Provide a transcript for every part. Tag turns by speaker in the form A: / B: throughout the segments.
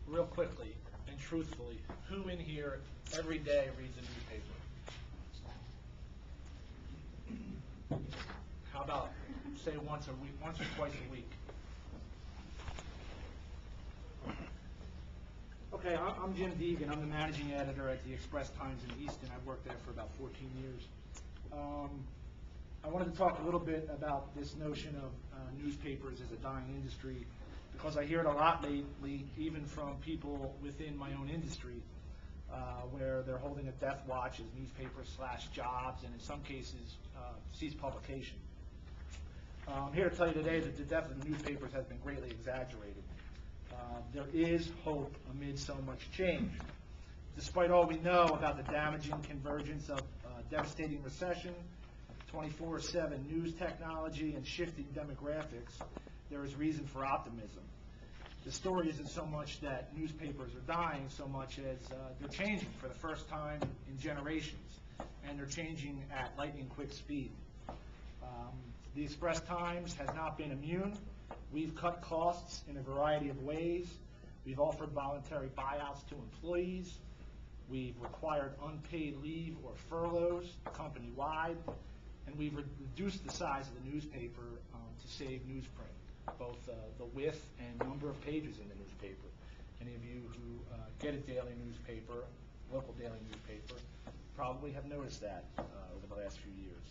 A: real quickly and truthfully, who in here every day reads a newspaper? How about, say, once or twice a week? Okay, I'm Jim Deegan. I'm the managing editor at the Express-Times in Easton. I've worked there for about 14 years. I wanted to talk a little bit about this notion of newspapers as a dying industry, because I hear it a lot lately, even from people within my own industry, where they're holding a death watch as newspapers slash jobs, and in some cases cease publication. I'm here to tell you today that the death of the newspapers has been greatly exaggerated. There is hope amid so much change. Despite all we know about the damaging convergence of devastating recession, 24/7 news technology, and shifting demographics, there is reason for optimism. The story isn't so much that newspapers are dying so much as they're changing for the first time in generations, and they're changing at lightning quick speed. The Express-Times has not been immune. We've cut costs in a variety of ways. We've offered voluntary buyouts to employees. We've required unpaid leave or furloughs company-wide. And we've reduced the size of the newspaper to save newsprint, both the width and number of pages in the newspaper. Any of you who get a daily newspaper, local daily newspaper, probably have noticed that over the last few years.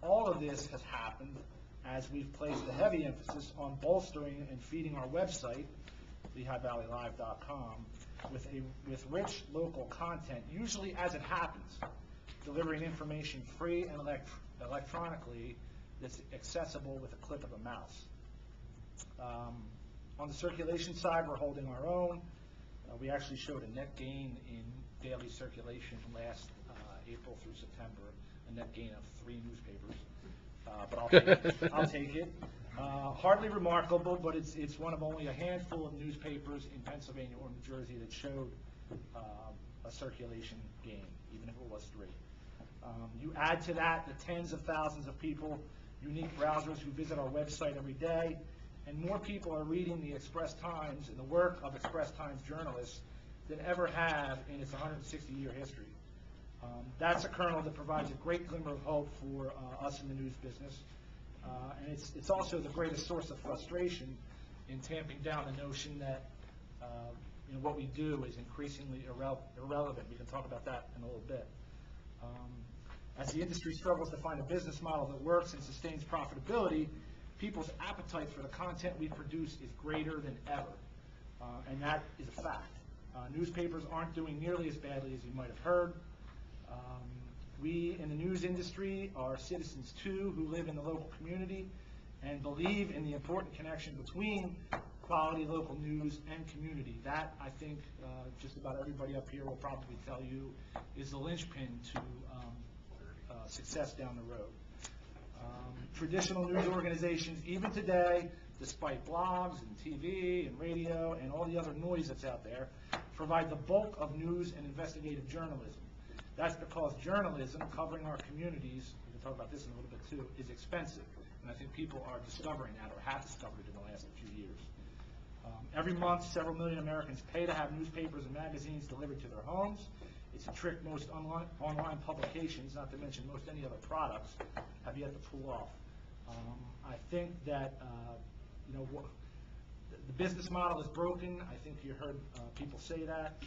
A: All of this has happened as we've placed a heavy emphasis on bolstering and feeding our website, LehighValleyLive.com, with rich local content, usually as it happens, delivering information free and electronically that's accessible with a click of a mouse. On the circulation side, we're holding our own. We actually showed a net gain in daily circulation last April through September, a net gain of 3 newspapers. But I'll take it. Hardly remarkable, but it's one of only a handful of newspapers in Pennsylvania or New Jersey that showed a circulation gain, even if it was 3. You add to that the tens of thousands of people, unique browsers who visit our website every day, and more people are reading the Express-Times and the work of Express-Times journalists than ever have in its 160-year history. That's a kernel that provides a great glimmer of hope for us in the news business, and it's also the greatest source of frustration in tamping down the notion that what we do is increasingly irrelevant. We can talk about that in a little bit. As the industry struggles to find a business model that works and sustains profitability, people's appetite for the content we produce is greater than ever, and that is a fact. Newspapers aren't doing nearly as badly as you might have heard. We in the news industry are citizens too, who live in the local community and believe in the important connection between quality local news and community. That, I think, just about everybody up here will probably tell you, is the linchpin to success down the road. Traditional news organizations, even today, despite blogs and TV and radio and all the other noise that's out there, provide the bulk of news and investigative journalism. That's because journalism covering our communities, we can talk about this in a little bit too, is expensive. And I think people are discovering that, or have discovered it in the last few years. Every month, several million Americans pay to have newspapers and magazines delivered to their homes. It's a trick most online publications, not to mention most any other products, have yet to pull off. I think that the business model is broken. I think you heard people say that.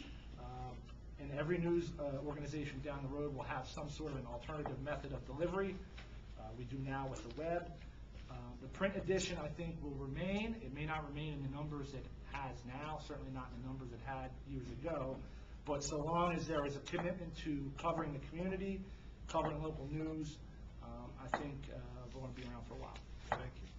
A: And every news organization down the road will have some sort of an alternative method of delivery. We do now with the web. The print edition, I think, will remain. It may not remain in the numbers it has now, certainly not in the numbers it had years ago. But so long as there is a commitment to covering the community, covering local news, I think we're going to be around for a while. Thank you.